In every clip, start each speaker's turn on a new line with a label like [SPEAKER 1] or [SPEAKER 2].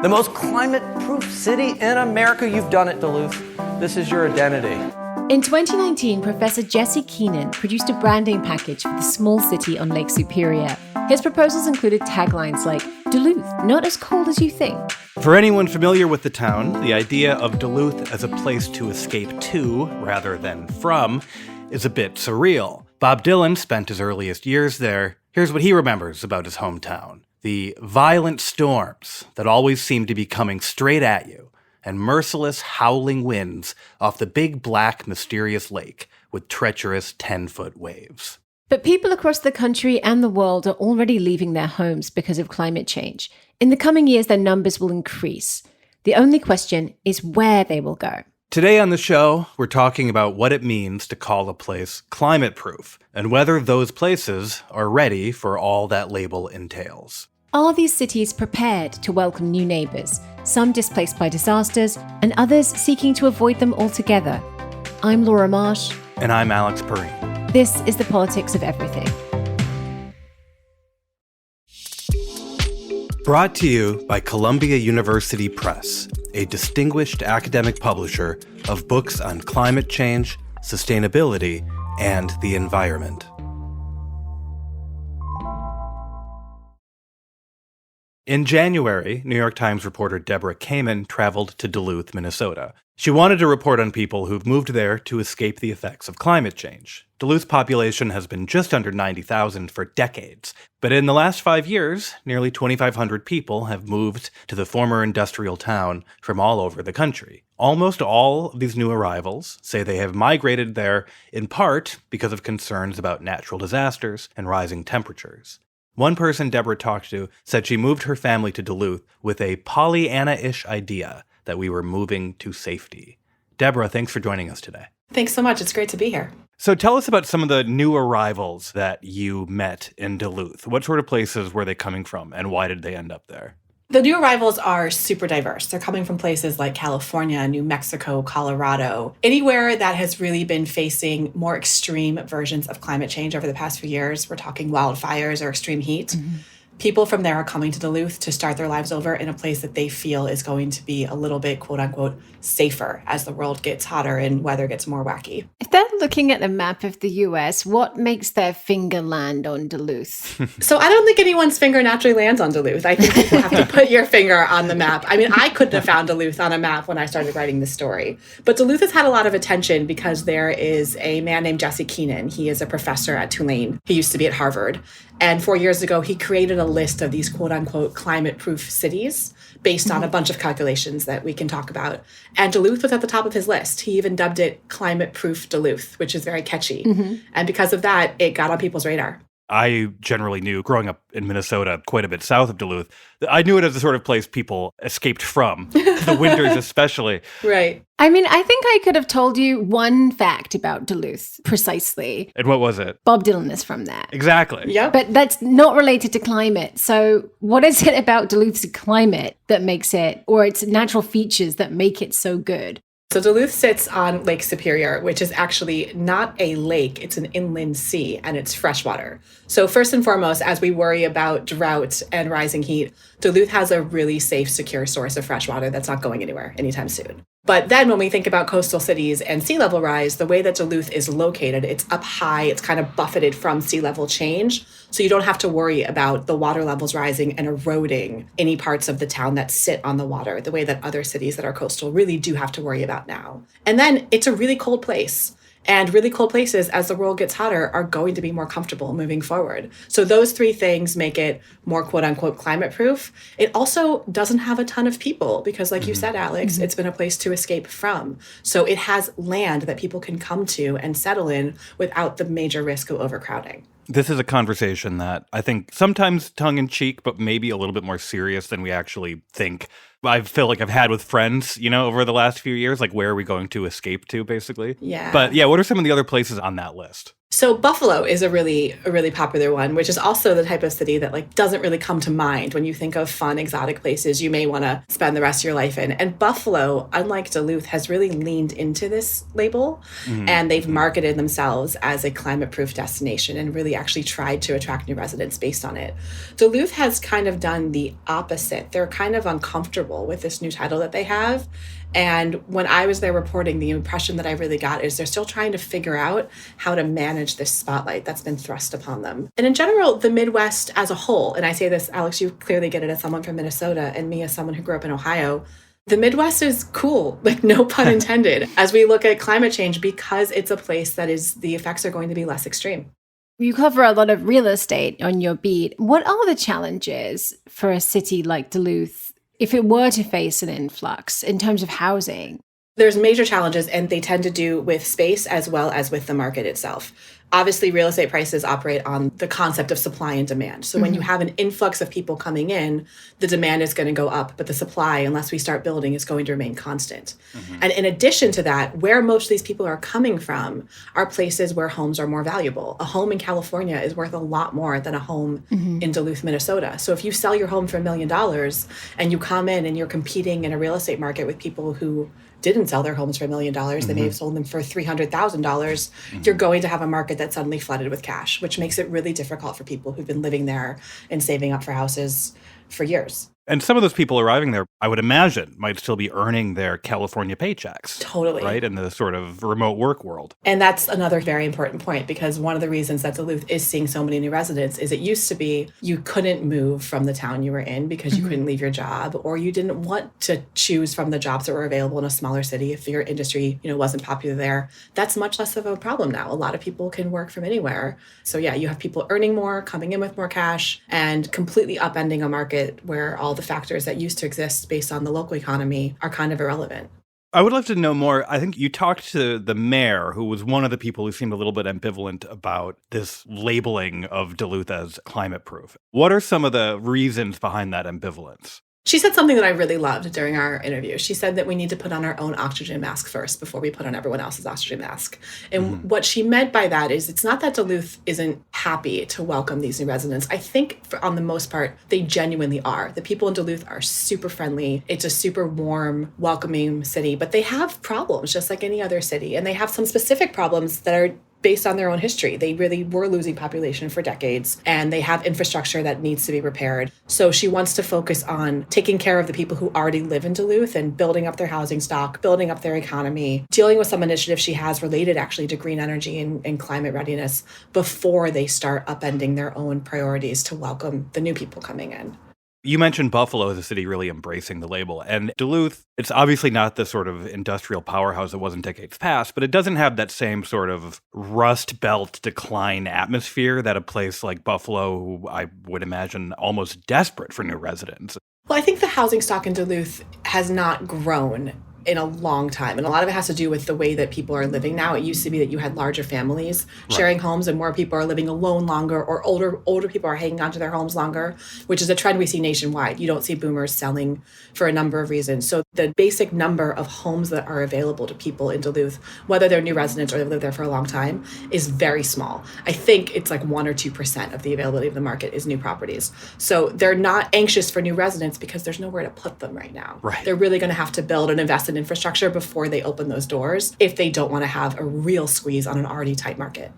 [SPEAKER 1] The most climate-proof city in America. You've done it, Duluth. This is your identity.
[SPEAKER 2] In 2019, Professor Jesse Kamin produced a branding package for the small city on Lake Superior. His proposals included taglines like, Duluth, not as cold as you think.
[SPEAKER 3] For anyone familiar with the town, the idea of Duluth as a place to escape to, rather than from, is a bit surreal. Bob Dylan spent his earliest years there. Here's what he remembers about his hometown. The violent storms that always seem to be coming straight at you, and merciless howling winds off the big black mysterious lake with treacherous 10-foot waves.
[SPEAKER 2] But people across the country and the world are already leaving their homes because of climate change. In the coming years, their numbers will increase. The only question is where they will go.
[SPEAKER 3] Today on the show, we're talking about what it means to call a place climate-proof, and whether those places are ready for all that label entails.
[SPEAKER 2] Are these cities prepared to welcome new neighbours, some displaced by disasters, and others seeking to avoid them altogether? I'm Laura Marsh.
[SPEAKER 3] And I'm Alex Pareene.
[SPEAKER 2] This is The Politics of Everything.
[SPEAKER 3] Brought to you by Columbia University Press, a distinguished academic publisher of books on climate change, sustainability, and the environment. In January, New York Times reporter Debra Kamin traveled to Duluth, Minnesota. She wanted to report on people who've moved there to escape the effects of climate change. Duluth's population has been just under 90,000 for decades, but in the last 5 years, nearly 2,500 people have moved to the former industrial town from all over the country. Almost all of these new arrivals say they have migrated there in part because of concerns about natural disasters and rising temperatures. One person Debra talked to said she moved her family to Duluth with a Pollyanna-ish idea that we were moving to safety. Debra, thanks for joining us today.
[SPEAKER 4] Thanks so much. It's great to be here.
[SPEAKER 3] So tell us about some of the new arrivals that you met in Duluth. What sort of places were they coming from, and why did they end up there?
[SPEAKER 4] The new arrivals are super diverse. They're coming from places like California, New Mexico, Colorado, anywhere that has really been facing more extreme versions of climate change over the past few years. We're talking wildfires or extreme heat. Mm-hmm. People from there are coming to Duluth to start their lives over in a place that they feel is going to be a little bit, quote unquote, safer as the world gets hotter and weather gets more wacky.
[SPEAKER 2] If they're looking at the map of the US, what makes their finger land on Duluth?
[SPEAKER 4] So I don't think anyone's finger naturally lands on Duluth. I think people have to put your finger on the map. I mean, I couldn't have found Duluth on a map when I started writing this story. But Duluth has had a lot of attention because there is a man named Jesse Kamin. He is a professor at Tulane. He used to be at Harvard. And 4 years ago, he created a list of these quote-unquote climate-proof cities based on a bunch of calculations that we can talk about. And Duluth was at the top of his list. He even dubbed it climate-proof Duluth, which is very catchy. Mm-hmm. And because of that, it got on people's radar.
[SPEAKER 3] I generally knew, growing up in Minnesota, quite a bit south of Duluth, I knew it as the sort of place people escaped from, the winters especially.
[SPEAKER 4] Right.
[SPEAKER 2] I mean, I think I could have told you one fact about Duluth, precisely.
[SPEAKER 3] And what was it?
[SPEAKER 2] Bob Dylan is from there.
[SPEAKER 3] Exactly.
[SPEAKER 4] Yep.
[SPEAKER 2] But that's not related to climate. So what is it about Duluth's climate that makes it, or its natural features that make it so good?
[SPEAKER 4] So Duluth sits on Lake Superior, which is actually not a lake, it's an inland sea, and it's freshwater. So first and foremost, as we worry about drought and rising heat, Duluth has a really safe, secure source of fresh water that's not going anywhere anytime soon. But then when we think about coastal cities and sea level rise, the way that Duluth is located, it's up high, it's kind of buffeted from sea level change. So you don't have to worry about the water levels rising and eroding any parts of the town that sit on the water, the way that other cities that are coastal really do have to worry about now. And then it's a really cold place. And really cold places, as the world gets hotter, are going to be more comfortable moving forward. So those three things make it more quote-unquote climate-proof. It also doesn't have a ton of people because, like you said, Alex, it's been a place to escape from. So it has land that people can come to and settle in without the major risk of overcrowding.
[SPEAKER 3] This is a conversation that I think sometimes tongue-in-cheek, but maybe a little bit more serious than we actually think. I feel like I've had with friends, over the last few years, like where are we going to escape to, basically?
[SPEAKER 4] Yeah.
[SPEAKER 3] But yeah, what are some of the other places on that list?
[SPEAKER 4] So Buffalo is a really popular one, which is also the type of city that like doesn't really come to mind when you think of fun, exotic places you may want to spend the rest of your life in. And Buffalo, unlike Duluth, has really leaned into this label and they've marketed themselves as a climate-proof destination and really actually tried to attract new residents based on it. Duluth has kind of done the opposite. They're kind of uncomfortable with this new title that they have. And when I was there reporting, the impression that I really got is they're still trying to figure out how to manage this spotlight that's been thrust upon them. And in general, the Midwest as a whole, and I say this, Alex, you clearly get it as someone from Minnesota and me as someone who grew up in Ohio, the Midwest is cool, like no pun intended, as we look at climate change because it's a place that the effects are going to be less extreme.
[SPEAKER 2] You cover a lot of real estate on your beat. What are the challenges for a city like Duluth if it were to face an influx in terms of housing?
[SPEAKER 4] There's major challenges, and they tend to do with space as well as with the market itself. Obviously, real estate prices operate on the concept of supply and demand. So when you have an influx of people coming in, the demand is going to go up, but the supply, unless we start building, is going to remain constant. And in addition to that, where most of these people are coming from are places where homes are more valuable. A home in California is worth a lot more than a home in Duluth, Minnesota. So if you sell your home for $1 million and you come in and you're competing in a real estate market with people who didn't sell their homes for $1 million, they may have sold them for $300,000, you're going to have a market that's suddenly flooded with cash, which makes it really difficult for people who've been living there and saving up for houses for years.
[SPEAKER 3] And some of those people arriving there, I would imagine, might still be earning their California paychecks.
[SPEAKER 4] Totally.
[SPEAKER 3] Right? In the sort of remote work world.
[SPEAKER 4] And that's another very important point, because one of the reasons that Duluth is seeing so many new residents is it used to be you couldn't move from the town you were in because you couldn't leave your job, or you didn't want to choose from the jobs that were available in a smaller city if your industry, wasn't popular there. That's much less of a problem now. A lot of people can work from anywhere. So yeah, you have people earning more, coming in with more cash, and completely upending a market where all the factors that used to exist based on the local economy are kind of irrelevant.
[SPEAKER 3] I would love to know more. I think you talked to the mayor, who was one of the people who seemed a little bit ambivalent about this labeling of Duluth as climate proof. What are some of the reasons behind that ambivalence?
[SPEAKER 4] She said something that I really loved during our interview. She said that we need to put on our own oxygen mask first before we put on everyone else's oxygen mask. And what she meant by that is it's not that Duluth isn't happy to welcome these new residents. I think on the most part, they genuinely are. The people in Duluth are super friendly. It's a super warm, welcoming city, but they have problems just like any other city. And they have some specific problems that are based on their own history. They really were losing population for decades, and they have infrastructure that needs to be repaired. So she wants to focus on taking care of the people who already live in Duluth and building up their housing stock, building up their economy, dealing with some initiatives she has related actually to green energy and climate readiness before they start upending their own priorities to welcome the new people coming in.
[SPEAKER 3] You mentioned Buffalo as a city really embracing the label. And Duluth, it's obviously not the sort of industrial powerhouse it was in decades past, but it doesn't have that same sort of rust belt decline atmosphere that a place like Buffalo, who I would imagine almost desperate for new residents.
[SPEAKER 4] Well, I think the housing stock in Duluth has not grown in a long time. And a lot of it has to do with the way that people are living now. It used to be that you had larger families sharing homes and more people are living alone longer, or older people are hanging onto their homes longer, which is a trend we see nationwide. You don't see boomers selling for a number of reasons. So the basic number of homes that are available to people in Duluth, whether they're new residents or they've lived there for a long time, is very small. I think it's like 1 or 2% of the availability of the market is new properties. So they're not anxious for new residents because there's nowhere to put them right now.
[SPEAKER 3] Right.
[SPEAKER 4] They're really going to have to build and invest in infrastructure before they open those doors if they don't want to have a real squeeze on an already tight market.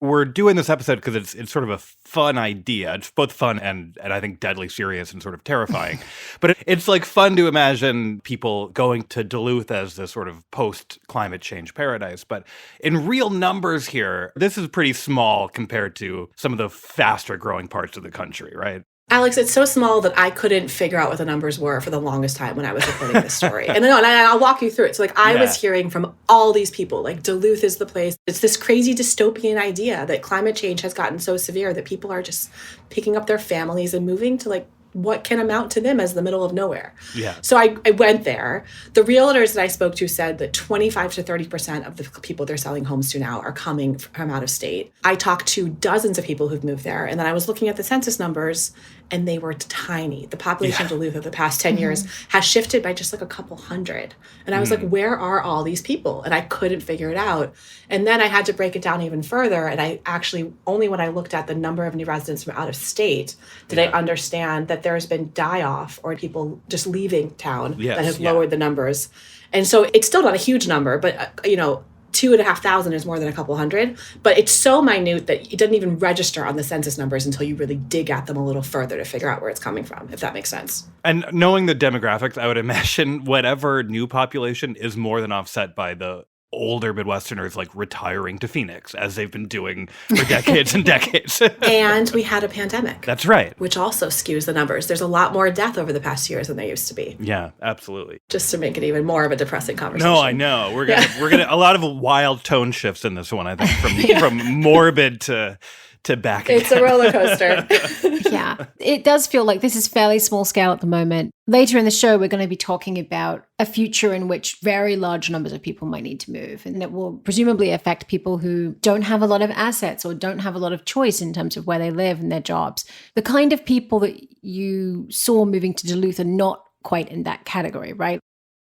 [SPEAKER 3] We're doing this episode because it's sort of a fun idea. It's both fun and I think deadly serious and sort of terrifying. But it's like fun to imagine people going to Duluth as the sort of post-climate change paradise. But in real numbers here, this is pretty small compared to some of the faster growing parts of the country, right?
[SPEAKER 4] Alex, it's so small that I couldn't figure out what the numbers were for the longest time when I was reporting this story. And I'll walk you through it. So I was hearing from all these people, like Duluth is the place. It's this crazy dystopian idea that climate change has gotten so severe that people are just picking up their families and moving to like what can amount to them as the middle of nowhere.
[SPEAKER 3] Yeah.
[SPEAKER 4] So I went there. The realtors that I spoke to said that 25 to 30% of the people they're selling homes to now are coming from out of state. I talked to dozens of people who've moved there. And then I was looking at the census numbers, and they were tiny. The population of Duluth over the past 10 years has shifted by just like a couple hundred. And I was like, where are all these people? And I couldn't figure it out. And then I had to break it down even further. And I actually, only when I looked at the number of new residents from out of state, did I understand that there's been die-off or people just leaving town that have lowered the numbers. And so it's still not a huge number, but, 2,500 is more than a couple hundred, but it's so minute that it doesn't even register on the census numbers until you really dig at them a little further to figure out where it's coming from, if that makes sense.
[SPEAKER 3] And knowing the demographics, I would imagine whatever new population is more than offset by the older Midwesterners like retiring to Phoenix, as they've been doing for decades and decades.
[SPEAKER 4] And we had a pandemic.
[SPEAKER 3] That's right.
[SPEAKER 4] Which also skews the numbers. There's a lot more death over the past years than there used to be.
[SPEAKER 3] Yeah, absolutely.
[SPEAKER 4] Just to make it even more of a depressing conversation.
[SPEAKER 3] No, I know. We're gonna a lot of wild tone shifts in this one, I think, from morbid to back again.
[SPEAKER 4] It's a roller coaster.
[SPEAKER 2] Yeah, it does feel like this is fairly small scale at the moment. Later in the show, we're going to be talking about a future in which very large numbers of people might need to move. And it will presumably affect people who don't have a lot of assets or don't have a lot of choice in terms of where they live and their jobs. The kind of people that you saw moving to Duluth are not quite in that category, right?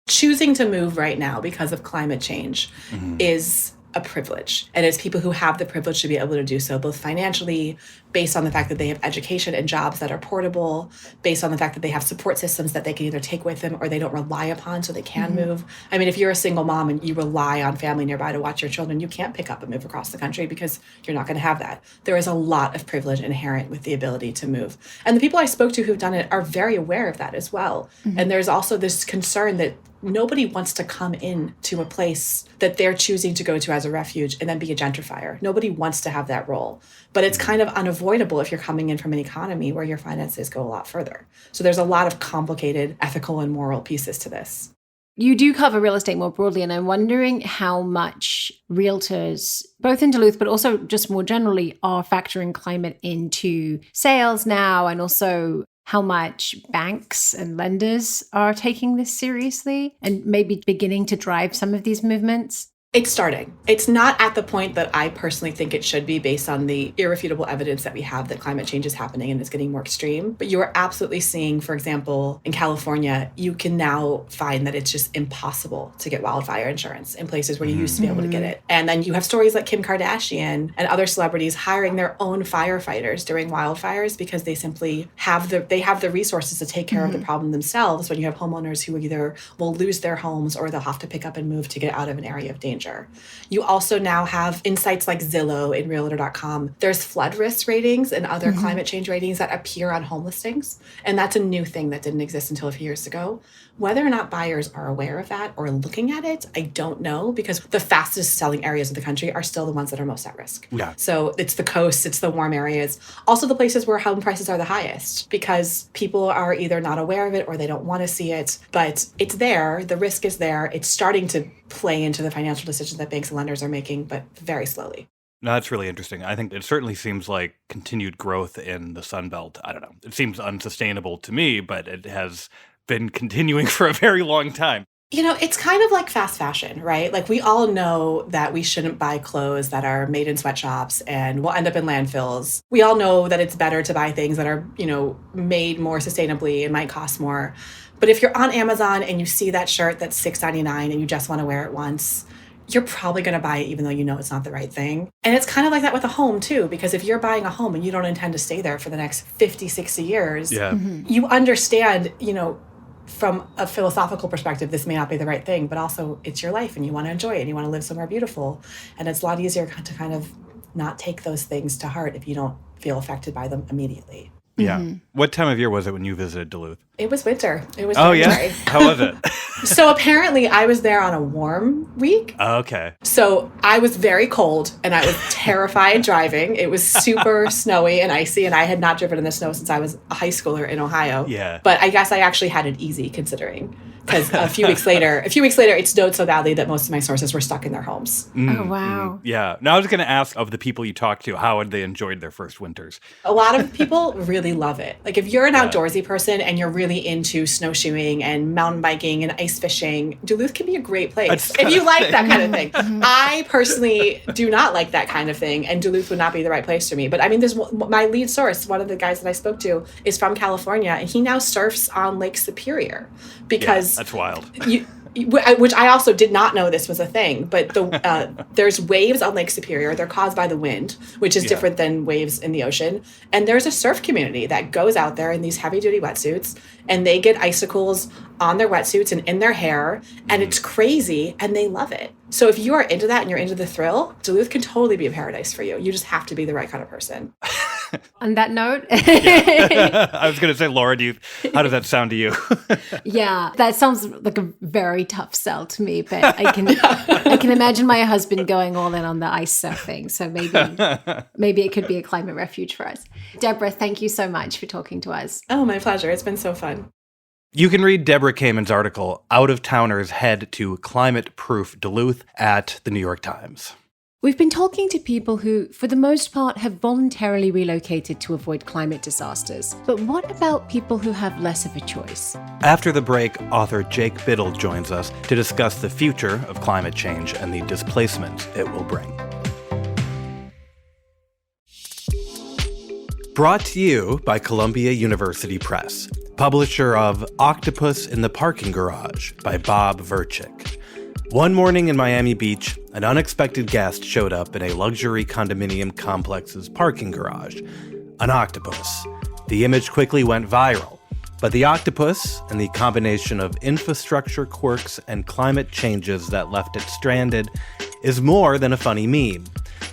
[SPEAKER 4] Choosing to move right now because of climate change is a privilege. And it's people who have the privilege to be able to do so, both financially, based on the fact that they have education and jobs that are portable, based on the fact that they have support systems that they can either take with them or they don't rely upon so they can move. I mean, if you're a single mom and you rely on family nearby to watch your children, you can't pick up and move across the country because you're not going to have that. There is a lot of privilege inherent with the ability to move. And the people I spoke to who've done it are very aware of that as well. And there's also this concern that nobody wants to come in to a place that they're choosing to go to as a refuge and then be a gentrifier. Nobody wants to have that role. But it's kind of unavoidable if you're coming in from an economy where your finances go a lot further. So there's a lot of complicated ethical and moral pieces to this.
[SPEAKER 2] You do cover real estate more broadly, and I'm wondering how much realtors, both in Duluth, but also just more generally, are factoring climate into sales now, and also how much banks and lenders are taking this seriously and maybe beginning to drive some of these movements.
[SPEAKER 4] It's starting. It's not at the point that I personally think it should be based on the irrefutable evidence that we have that climate change is happening and it's getting more extreme. But you are absolutely seeing, for example, in California, you can now find that it's just impossible to get wildfire insurance in places where you used to be able to get it. And then you have stories like Kim Kardashian and other celebrities hiring their own firefighters during wildfires because they simply have the resources to take care of the problem themselves when you have homeowners who either will lose their homes or they'll have to pick up and move to get out of an area of danger. You also now have insights like Zillow and Realtor.com. There's flood risk ratings and other climate change ratings that appear on home listings. And that's a new thing that didn't exist until a few years ago. Whether or not buyers are aware of that or looking at it, I don't know, because the fastest selling areas of the country are still the ones that are most at risk.
[SPEAKER 3] Yeah.
[SPEAKER 4] So it's the coast, it's the warm areas, also the places where home prices are the highest because people are either not aware of it or they don't want to see it, but it's there, the risk is there, it's starting to play into the financial decisions that banks and lenders are making, but very slowly.
[SPEAKER 3] No, that's really interesting. I think it certainly seems like continued growth in the Sun Belt. I don't know. It seems unsustainable to me, but it has been continuing for a very long time.
[SPEAKER 4] You know, it's kind of like fast fashion, right? Like we all know that we shouldn't buy clothes that are made in sweatshops and will end up in landfills. We all know that it's better to buy things that are, made more sustainably and might cost more. But if you're on Amazon and you see that shirt that's $6.99 and you just want to wear it once, you're probably going to buy it even though you know it's not the right thing. And it's kind of like that with a home too, because if you're buying a home and you don't intend to stay there for the next 50, 60 years, you understand, from a philosophical perspective, this may not be the right thing, but also it's your life and you want to enjoy it and you want to live somewhere beautiful. And it's a lot easier to kind of not take those things to heart if you don't feel affected by them immediately.
[SPEAKER 3] Yeah. What time of year was it when you visited Duluth?
[SPEAKER 4] It was winter. It was
[SPEAKER 3] January. How was it?
[SPEAKER 4] So apparently I was there on a warm week.
[SPEAKER 3] Okay.
[SPEAKER 4] So I was very cold and I was terrified driving. It was super snowy and icy and I had not driven in the snow since I was a high schooler in Ohio.
[SPEAKER 3] Yeah.
[SPEAKER 4] But I guess I actually had it easy considering because a few weeks later, it snowed so badly that most of my sources were stuck in their homes.
[SPEAKER 2] Oh, wow.
[SPEAKER 3] Yeah. Now, I was going to ask of the people you talked to, how had they enjoyed their first winters?
[SPEAKER 4] A lot of people really love it. Like if you're an outdoorsy person and you're really into snowshoeing and mountain biking and ice fishing, Duluth can be a great place if you like that kind of thing. I personally do not like that kind of thing, and Duluth would not be the right place for me. But I mean, there's my lead source, one of the guys that I spoke to, is from California, and he now surfs on Lake Superior because
[SPEAKER 3] that's wild.
[SPEAKER 4] Which I also did not know this was a thing, but there's waves on Lake Superior. They're caused by the wind, which is different than waves in the ocean. And there's a surf community that goes out there in these heavy-duty wetsuits, and they get icicles on their wetsuits and in their hair, and it's crazy, and they love it. So if you are into that and you're into the thrill, Duluth can totally be a paradise for you. You just have to be the right kind of person.
[SPEAKER 2] On that note,
[SPEAKER 3] I was going to say, Laura, how does that sound to you?
[SPEAKER 2] Yeah, that sounds like a very tough sell to me, but I can imagine my husband going all in on the ice surfing. So maybe it could be a climate refuge for us. Debra, thank you so much for talking to us.
[SPEAKER 4] Oh, my pleasure. It's been so fun.
[SPEAKER 3] You can read Debra Kamin's article, Out-of-Towners Head to Climate-Proof Duluth, at the New York Times.
[SPEAKER 2] We've been talking to people who, for the most part, have voluntarily relocated to avoid climate disasters. But what about people who have less of a choice?
[SPEAKER 3] After the break, author Jake Bittle joins us to discuss the future of climate change and the displacement it will bring. Brought to you by Columbia University Press, publisher of Octopus in the Parking Garage by Bob Verchik. One morning in Miami Beach, an unexpected guest showed up in a luxury condominium complex's parking garage. An octopus. The image quickly went viral, but the octopus and the combination of infrastructure quirks and climate changes that left it stranded is more than a funny meme.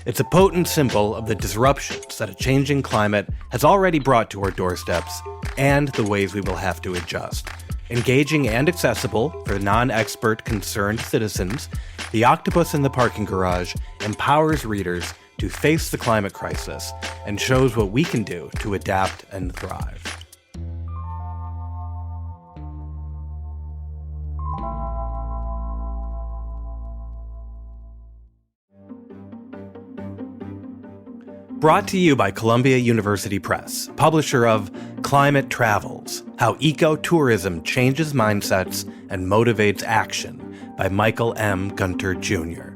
[SPEAKER 3] It's a potent symbol of the disruptions that a changing climate has already brought to our doorsteps and the ways we will have to adjust. Engaging and accessible for non-expert concerned citizens, The Octopus in the Parking Garage empowers readers to face the climate crisis and shows what we can do to adapt and thrive. Brought to you by Columbia University Press, publisher of Climate Travels, How Ecotourism Changes Mindsets and Motivates Action by Michael M. Gunter Jr.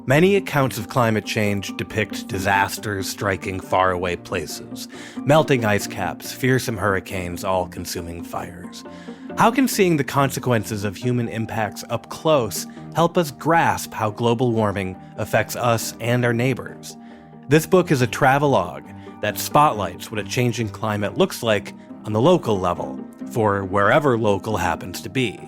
[SPEAKER 3] Many accounts of climate change depict disasters striking faraway places, melting ice caps, fearsome hurricanes, all-consuming fires. How can seeing the consequences of human impacts up close help us grasp how global warming affects us and our neighbors? This book is a travelogue that spotlights what a changing climate looks like on the local level, for wherever local happens to be.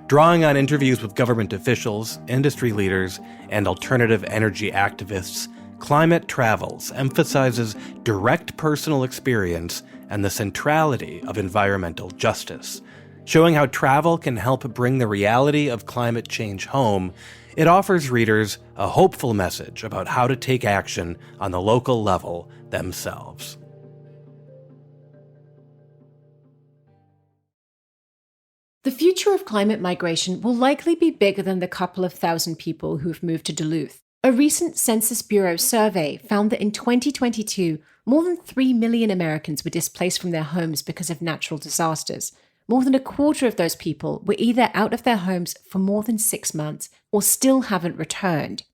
[SPEAKER 3] Drawing on interviews with government officials, industry leaders, and alternative energy activists, Climate Travels emphasizes direct personal experience and the centrality of environmental justice. Showing how travel can help bring the reality of climate change home, it offers readers a hopeful message about how to take action on the local level themselves.
[SPEAKER 2] The future of climate migration will likely be bigger than the couple of thousand people who've moved to Duluth. A recent Census Bureau survey found that in 2022, more than 3 million Americans were displaced from their homes because of natural disasters. More than a quarter of those people were either out of their homes for more than 6 months or still haven't returned.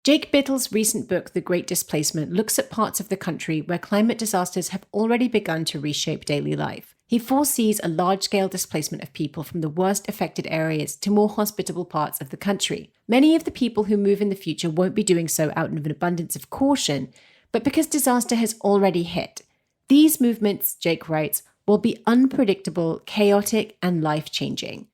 [SPEAKER 2] Jake Bittle's recent book, The Great Displacement, looks at parts of the country where climate disasters have already begun to reshape daily life. He foresees a large-scale displacement of people from the worst affected areas to more hospitable parts of the country. Many of the people who move in the future won't be doing so out of an abundance of caution, but because disaster has already hit. These movements, Jake writes, will be unpredictable, chaotic, and life-changing.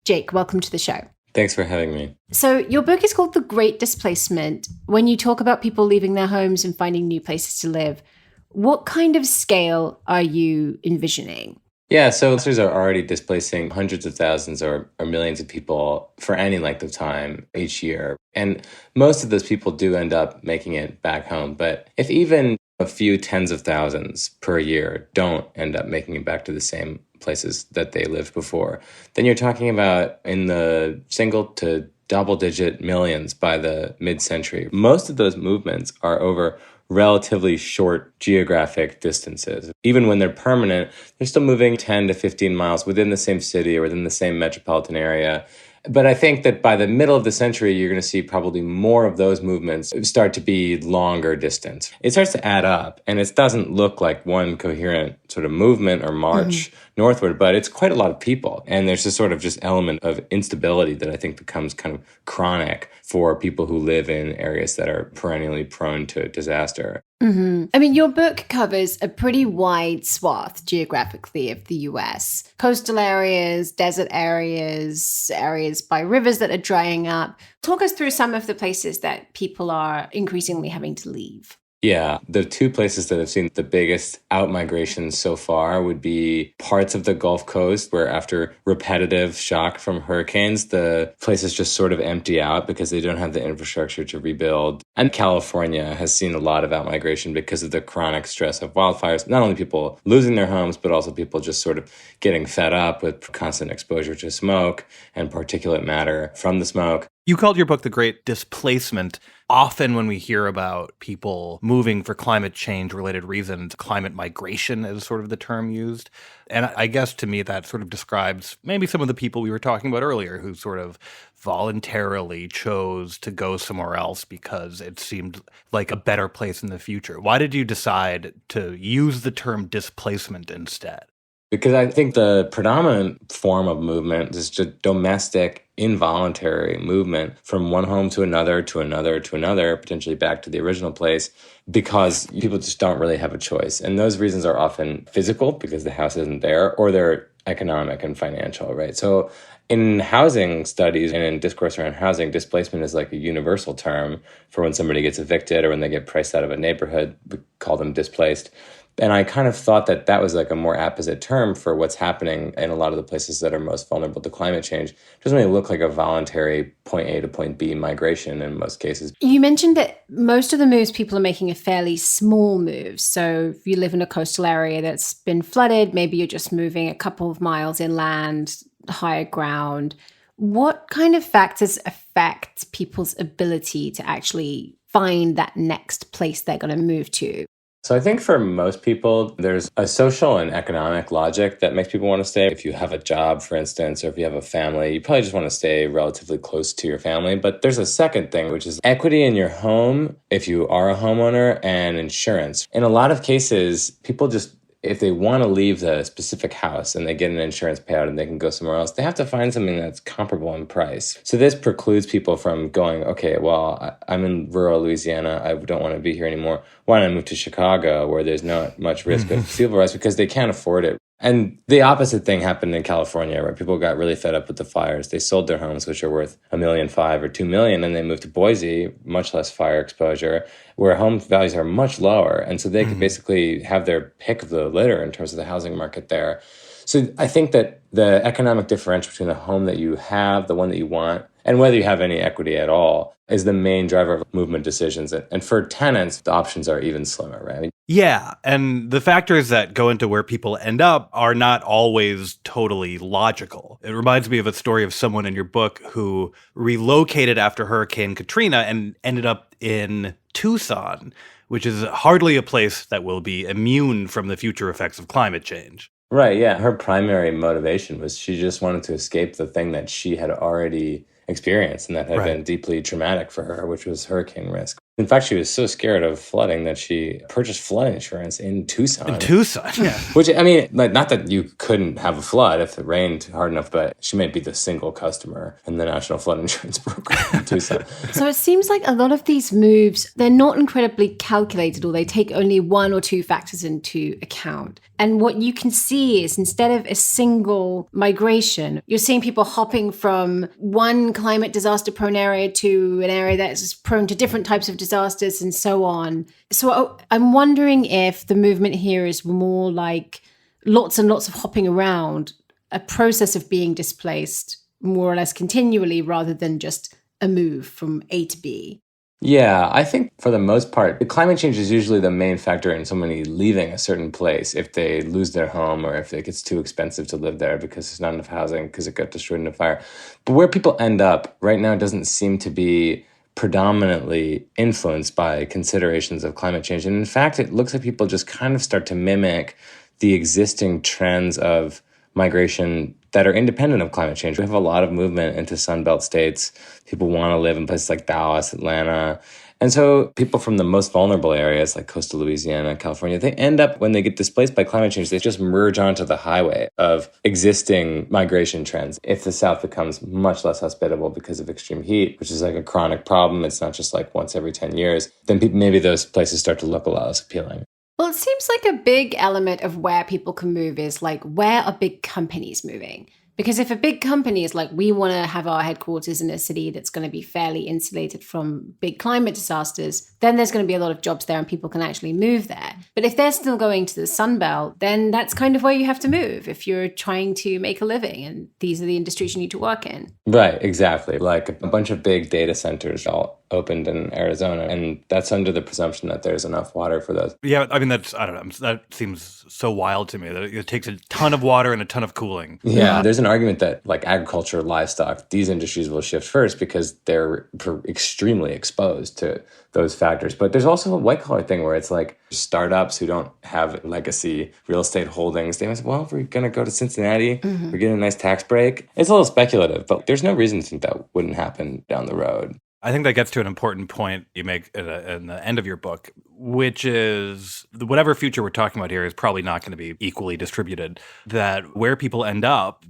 [SPEAKER 2] Jake, welcome to the show.
[SPEAKER 5] Thanks for having me.
[SPEAKER 2] So your book is called The Great Displacement. When you talk about people leaving their homes and finding new places to live, what kind of scale are you envisioning?
[SPEAKER 5] Yeah, so investors are already displacing hundreds of thousands or millions of people for any length of time each year. And most of those people do end up making it back home. But if even a few tens of thousands per year don't end up making it back to the same places that they lived before, then you're talking about in the single to double-digit millions by the mid-century. Most of those movements are over relatively short geographic distances. Even when they're permanent, they're still moving 10 to 15 miles within the same city or within the same metropolitan area. But I think that by the middle of the century, you're going to see probably more of those movements start to be longer distance. It starts to add up, and it doesn't look like one coherent sort of movement or march northward, but it's quite a lot of people. And there's this sort of just element of instability that I think becomes kind of chronic for people who live in areas that are perennially prone to disaster.
[SPEAKER 2] I mean, your book covers a pretty wide swath geographically of the US. Coastal areas, desert areas, areas by rivers that are drying up. Talk us through some of the places that people are increasingly having to leave.
[SPEAKER 5] Yeah, the two places that have seen the biggest outmigration so far would be parts of the Gulf Coast, where after repetitive shock from hurricanes, the places just sort of empty out because they don't have the infrastructure to rebuild. And California has seen a lot of outmigration because of the chronic stress of wildfires. Not only people losing their homes, but also people just sort of getting fed up with constant exposure to smoke and particulate matter from the smoke.
[SPEAKER 3] You called your book The Great Displacement. Often when we hear about people moving for climate change related reasons, climate migration is sort of the term used. And I guess to me that sort of describes maybe some of the people we were talking about earlier who sort of voluntarily chose to go somewhere else because it seemed like a better place in the future. Why did you decide to use the term displacement instead?
[SPEAKER 5] Because I think the predominant form of movement is just domestic, involuntary movement from one home to another, to another, to another, potentially back to the original place, because people just don't really have a choice. And those reasons are often physical, because the house isn't there, or they're economic and financial, right? So in housing studies and in discourse around housing, displacement is like a universal term for when somebody gets evicted or when they get priced out of a neighborhood. We call them displaced. And I kind of thought that that was like a more apposite term for what's happening in a lot of the places that are most vulnerable to climate change. It doesn't really look like a voluntary point A to point B migration in most cases.
[SPEAKER 2] You mentioned that most of the moves people are making are fairly small moves. So if you live in a coastal area that's been flooded, maybe you're just moving a couple of miles inland, higher ground. What kind of factors affect people's ability to actually find that next place they're going to move to?
[SPEAKER 5] So I think for most people, there's a social and economic logic that makes people want to stay. If you have a job, for instance, or if you have a family, you probably just want to stay relatively close to your family. But there's a second thing, which is equity in your home, if you are a homeowner, and insurance. In a lot of cases, people just, if they want to leave the specific house and they get an insurance payout and they can go somewhere else, they have to find something that's comparable in price. So this precludes people from going, okay, well, I'm in rural Louisiana. I don't want to be here anymore. Why don't I move to Chicago where there's not much risk of sea level rise, because they can't afford it. And the opposite thing happened in California, where people got really fed up with the fires. They sold their homes, which are worth $1.5 million or $2 million, and they moved to Boise, much less fire exposure, where home values are much lower. And so they could basically have their pick of the litter in terms of the housing market there. So I think that the economic differential between the home that you have, the one that you want, and whether you have any equity at all, is the main driver of movement decisions. And for tenants, the options are even slimmer, right?
[SPEAKER 3] Yeah, and the factors that go into where people end up are not always totally logical. It reminds me of a story of someone in your book who relocated after Hurricane Katrina and ended up in Tucson, which is hardly a place that will be immune from the future effects of climate change.
[SPEAKER 5] Right, yeah. Her primary motivation was she just wanted to escape the thing that she had already experienced and that had been deeply traumatic for her, which was hurricane risk. In fact, she was so scared of flooding that she purchased flood insurance in Tucson.
[SPEAKER 3] In Tucson, yeah.
[SPEAKER 5] Which, I mean, like, not that you couldn't have a flood if it rained hard enough, but she might be the single customer in the National Flood Insurance Program in Tucson.
[SPEAKER 2] So it seems like a lot of these moves, they're not incredibly calculated, or they take only one or two factors into account. And what you can see is, instead of a single migration, you're seeing people hopping from one climate disaster prone area to an area that is prone to different types of disasters and so on. So I'm wondering if the movement here is more like lots and lots of hopping around, a process of being displaced more or less continually, rather than just a move from A to B.
[SPEAKER 5] Yeah, I think for the most part, the climate change is usually the main factor in somebody leaving a certain place if they lose their home or if it gets too expensive to live there because there's not enough housing because it got destroyed in a fire. But where people end up right now doesn't seem to be predominantly influenced by considerations of climate change. And in fact, it looks like people just kind of start to mimic the existing trends of migration that are independent of climate change. We have a lot of movement into Sunbelt states. People want to live in places like Dallas, Atlanta. And so people from the most vulnerable areas like coastal Louisiana, California, they end up, when they get displaced by climate change, they just merge onto the highway of existing migration trends. If the South becomes much less hospitable because of extreme heat, which is like a chronic problem, it's not just like once every 10 years, then maybe those places start to look a lot less appealing.
[SPEAKER 2] Well, it seems like a big element of where people can move is like, where are big companies moving? Because if a big company is like, we want to have our headquarters in a city that's going to be fairly insulated from big climate disasters, then there's going to be a lot of jobs there and people can actually move there. But if they're still going to the Sun Belt, then that's kind of where you have to move if you're trying to make a living and these are the industries you need to work in.
[SPEAKER 5] Right, exactly. Like a bunch of big data centers all opened in Arizona, and that's under the presumption that there's enough water for those.
[SPEAKER 3] Yeah, I mean, I don't know, that seems so wild to me that it takes a ton of water and a ton of cooling.
[SPEAKER 5] Yeah, there's an argument that like agriculture, livestock, these industries will shift first because they're extremely exposed to those factors. But there's also a white collar thing where it's like startups who don't have legacy real estate holdings. They must, well, we're going to go to Cincinnati. We're getting a nice tax break. It's a little speculative, but there's no reason to think that wouldn't happen down the road.
[SPEAKER 3] I think that gets to an important point you make in the end of your book, which is whatever future we're talking about here is probably not going to be equally distributed, that where people end up,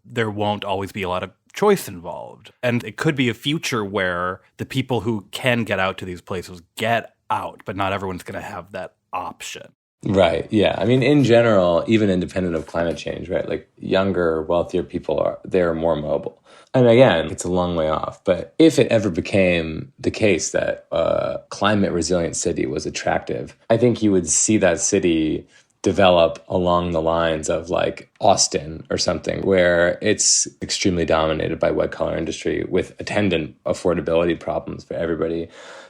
[SPEAKER 3] there won't always be a lot of choice involved. And it could be a future where the people who can get out to these places get out, but not everyone's going to have that option.
[SPEAKER 5] Right. Yeah. I mean, in general, even independent of climate change, right? Like younger, wealthier people they're more mobile. And again, it's a long way off. But if it ever became the case that a climate resilient city was attractive, I think you would see that city develop along the lines of like Austin or something, where it's extremely dominated by white collar industry with attendant affordability problems for everybody.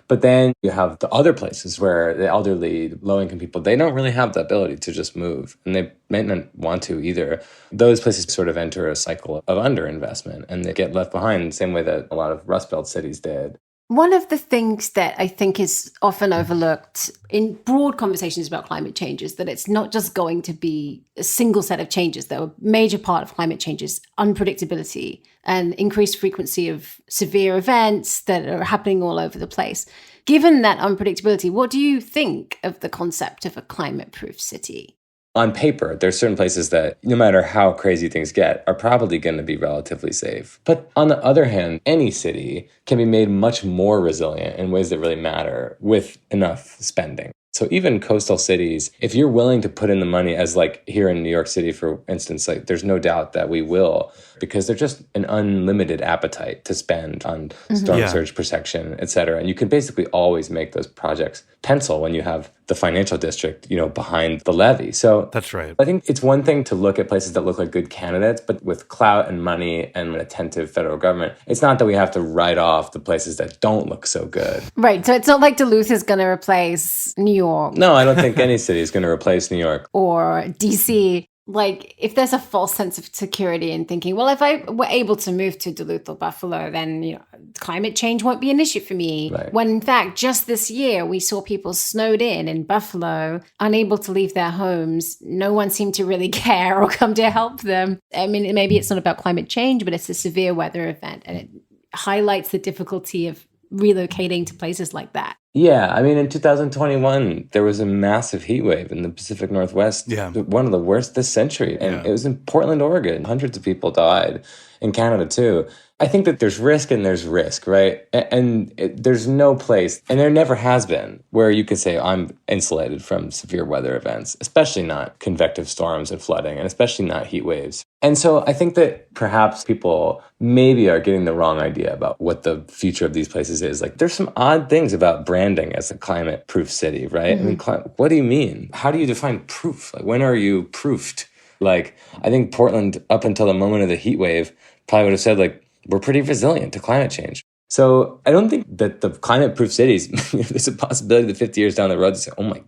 [SPEAKER 5] But then you have the other places where the elderly, low-income people, they don't really have the ability to just move, and they might not want to either. Those places sort of enter a cycle of underinvestment, and they get left behind the same way that a lot of Rust Belt cities did.
[SPEAKER 2] One of the things that I think is often overlooked in broad conversations about climate change is that it's not just going to be a single set of changes. Though a major part of climate change is unpredictability and increased frequency of severe events that are happening all over the place. Given that unpredictability, what do you think of the concept of a climate-proof city?
[SPEAKER 5] On paper, there's certain places that, no matter how crazy things get, are probably going to be relatively safe. But on the other hand, any city can be made much more resilient in ways that really matter with enough spending. So even coastal cities, if you're willing to put in the money, as like here in New York City, for instance, like there's no doubt that we will, because there's just an unlimited appetite to spend on storm surge protection, et cetera. And you can basically always make those projects pencil when you have the financial district, behind the levee. So
[SPEAKER 3] that's right.
[SPEAKER 5] I think it's one thing to look at places that look like good candidates, but with clout and money and an attentive federal government, it's not that we have to write off the places that don't look so good.
[SPEAKER 2] Right. So it's not like Duluth is going to replace New York.
[SPEAKER 5] No, I don't think any city is going to replace New York.
[SPEAKER 2] Or DC. Like, if there's a false sense of security in thinking, well, if I were able to move to Duluth or Buffalo, then, climate change won't be an issue for me.
[SPEAKER 5] Right.
[SPEAKER 2] When in fact, just this year, we saw people snowed in Buffalo, unable to leave their homes. No one seemed to really care or come to help them. I mean, maybe it's not about climate change, but it's a severe weather event. And it highlights the difficulty of relocating to places like that.
[SPEAKER 5] Yeah, I mean, in 2021, there was a massive heat wave in the Pacific Northwest, one of the worst this century. And it was in Portland, Oregon. Hundreds of people died. In Canada, too. I think that there's risk and there's risk, right? And there's no place, and there never has been, where you could say, I'm insulated from severe weather events, especially not convective storms and flooding, and especially not heat waves. And so I think that perhaps people maybe are getting the wrong idea about what the future of these places is. Like, there's some odd things about branding as a climate-proof city, right? Mm-hmm. I mean, what do you mean? How do you define proof? Like, when are you proofed? Like, I think Portland, up until the moment of the heat wave, probably would have said, like, we're pretty resilient to climate change. So I don't think that the climate-proof cities, there's a possibility that 50 years down the road, they say, oh my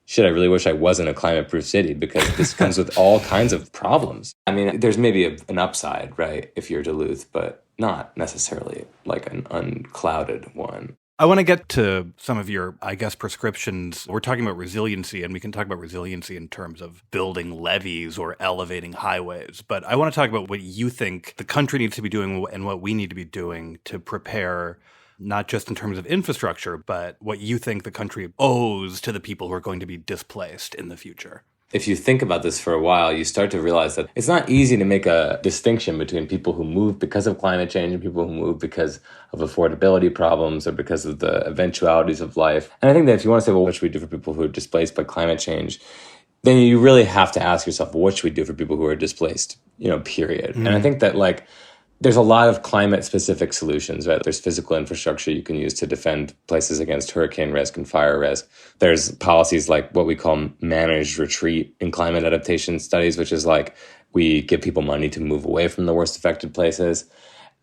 [SPEAKER 5] shit, I really wish I wasn't a climate-proof city, because this comes with all kinds of problems. I mean, there's maybe an upside, right, if you're Duluth, but not necessarily like an unclouded one.
[SPEAKER 3] I want to get to some of your, I guess, prescriptions. We're talking about resiliency, and we can talk about resiliency in terms of building levees or elevating highways. But I want to talk about what you think the country needs to be doing and what we need to be doing to prepare, not just in terms of infrastructure, but what you think the country owes to the people who are going to be displaced in the future.
[SPEAKER 5] If you think about this for a while, you start to realize that it's not easy to make a distinction between people who move because of climate change and people who move because of affordability problems or because of the eventualities of life. And I think that if you want to say, well, what should we do for people who are displaced by climate change, then you really have to ask yourself, well, what should we do for people who are displaced, period. Mm-hmm. And I think that there's a lot of climate-specific solutions, right? There's physical infrastructure you can use to defend places against hurricane risk and fire risk. There's policies like what we call managed retreat in climate adaptation studies, which is like we give people money to move away from the worst affected places.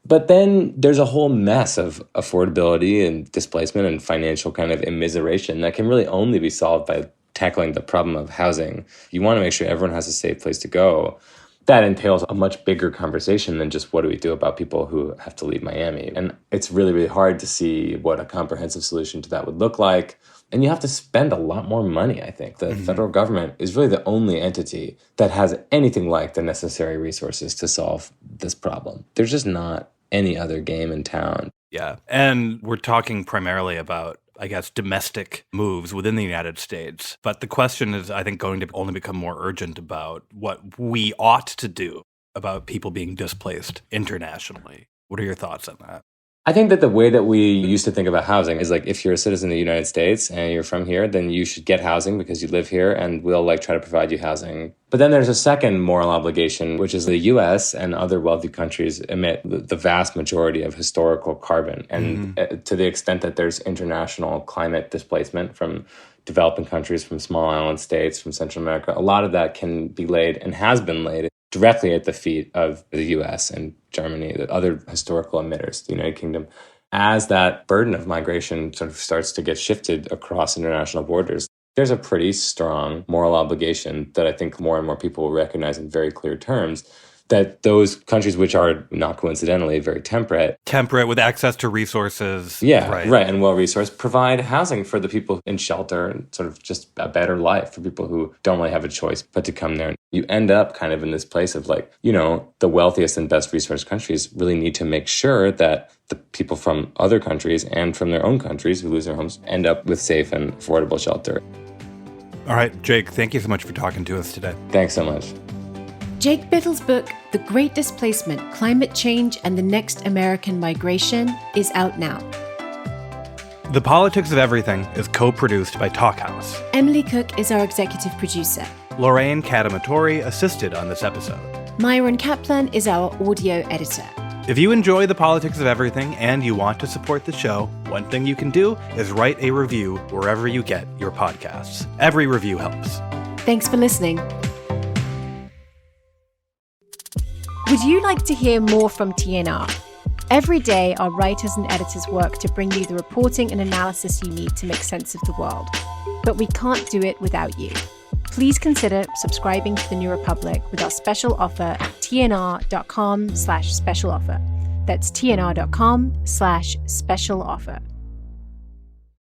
[SPEAKER 5] But then there's a whole mess of affordability and displacement and financial kind of immiseration that can really only be solved by tackling the problem of housing. You want to make sure everyone has a safe place to go. That entails a much bigger conversation than just what do we do about people who have to leave Miami. And it's really, really hard to see what a comprehensive solution to that would look like. And you have to spend a lot more money, I think. The federal government is really the only entity that has anything like the necessary resources to solve this problem. There's just not any other game in town.
[SPEAKER 3] Yeah. And we're talking primarily about, I guess, domestic moves within the United States. But the question is, I think, going to only become more urgent about what we ought to do about people being displaced internationally. What are your thoughts on that?
[SPEAKER 5] I think that the way that we used to think about housing is like, if you're a citizen of the United States and you're from here, then you should get housing because you live here and we'll try to provide you housing. But then there's a second moral obligation, which is the US and other wealthy countries emit the vast majority of historical carbon. And to the extent that there's international climate displacement from developing countries, from small island states, from Central America, a lot of that can be laid and has been laid directly at the feet of the US and Germany, the other historical emitters, the United Kingdom. As that burden of migration sort of starts to get shifted across international borders, there's a pretty strong moral obligation that I think more and more people will recognize in very clear terms, that those countries which are not coincidentally very temperate
[SPEAKER 3] with access to resources.
[SPEAKER 5] Right, and well-resourced, provide housing for the people in shelter and sort of just a better life for people who don't really have a choice but to come there. You end up kind of in this place of the wealthiest and best resourced countries really need to make sure that the people from other countries and from their own countries who lose their homes end up with safe and affordable shelter.
[SPEAKER 3] All right, Jake, thank you so much for talking to us today.
[SPEAKER 5] Thanks so much.
[SPEAKER 2] Jake Bittle's book, The Great Displacement, Climate Change and the Next American Migration, is out now.
[SPEAKER 3] The Politics of Everything is co-produced by Talkhouse.
[SPEAKER 2] Emily Cook is our executive producer.
[SPEAKER 3] Lorraine Kadamatori assisted on this episode.
[SPEAKER 2] Myron Kaplan is our audio editor.
[SPEAKER 3] If you enjoy The Politics of Everything and you want to support the show, one thing you can do is write a review wherever you get your podcasts. Every review helps.
[SPEAKER 2] Thanks for listening. Would you like to hear more from TNR? Every day, our writers and editors work to bring you the reporting and analysis you need to make sense of the world. But we can't do it without you. Please consider subscribing to The New Republic with our special offer at tnr.com/special offer. That's tnr.com/special offer.